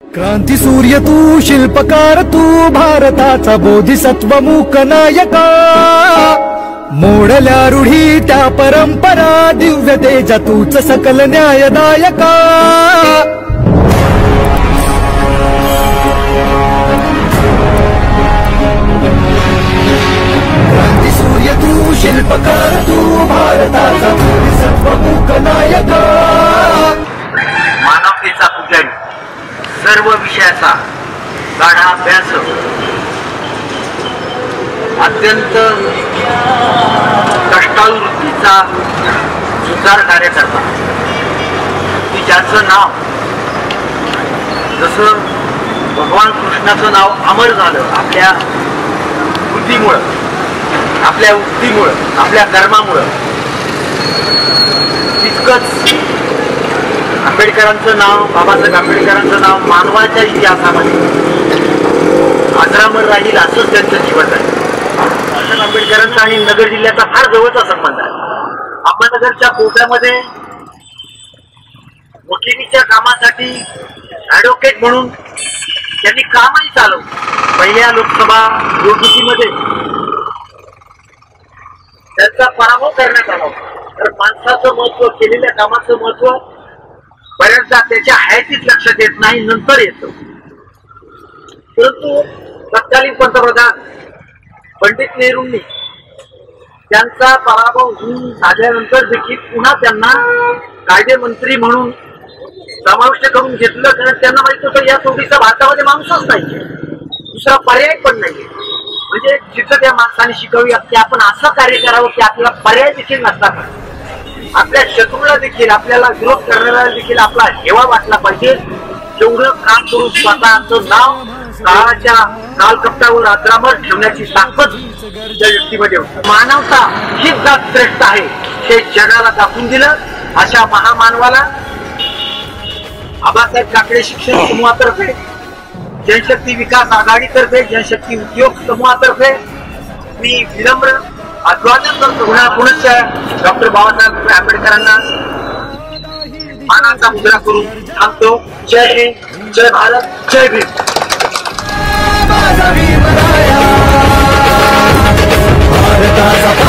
क्रांती सूर्य तू, शिल्पकार तू, भारताचा बोधिसत्व मूक नायका, मोडल्या रूढी त्या परंपरा, दिव्य तेजा तूच सकल न्यायदायका। क्रांती सूर्य तू, शिल्पकार तू, भारताचा बोधिसत्व मूक नायका। मानवतेचा पुजारी, सर्व विषयाचा गाढा अभ्यास, अत्यंत कष्टाळू वृत्तीचा सुधार कार्यकर्ता, की ज्याचं नाव जसं भगवान कृष्णाचं नाव अमर झालं आपल्या बुद्धीमुळं, आपल्या उक्तीमुळं, आपल्या कर्मामुळं, तितकंच आंबेडकरांचं नाव, बाबासाहेब आंबेडकरांचं नाव मानवाच्या इतिहासामध्ये अजरामर राहील असंच त्यांचं जीवन आहे। बाबासाहेब आंबेडकरांचा आणि नगर जिल्ह्याचा फार जवळचा संबंध आहे। अहमदनगरच्या कोर्टामध्ये वकिलीच्या कामासाठी ॲडव्होकेट म्हणून त्यांनी कामही चालवलं। पहिल्या लोकसभा निवडणुकीमध्ये त्यांचा पराभव करण्यात आला होता। तर माणसाचं महत्व, केलेल्या कामाचं महत्व बऱ्याचदा त्याच्या हयातीत लक्षात येत नाही, नंतर येतं। परंतु तत्कालीन पंतप्रधान पंडित नेहरूंनी त्यांचा पराभव होऊन झाल्यानंतर देखील पुन्हा त्यांना कायदेमंत्री म्हणून समाविष्ट करून घेतलं, कारण त्यांना माहित होतं या तोडीचा भारतामध्ये माणूसच नाहीये, दुसरा पर्याय पण नाहीये। म्हणजे जिथं त्या माणसाने शिकवली की आपण असं कार्य करावं की आपल्याला पर्याय देखील नसतात, आपल्या शत्रूला देखील, आपल्याला विरोध करणाऱ्याला देखील आपला हेवा वाटला पाहिजे। जेवढं काम करून स्वतःचं नाव काळाच्या कालकप्पावर अजरामर ठेवण्याची ताकद त्या व्यक्तीमध्ये होती। मानवता हीच जात श्रेष्ठ आहे हे जगाला दाखवून दिलं। अशा महामानवाला आबासाहेब काकडे शिक्षण समूहातर्फे, जनशक्ती विकास आघाडीतर्फे, जनशक्ती उद्योग समूहातर्फे मी विनम्र अभिवादन करतो। पुनश्च डॉक्टर बाबासाहेब आंबेडकरांना मानाचा मुद्रा करून थांबतो। जय हिंद, जय भारत, जय भीम। भारताचा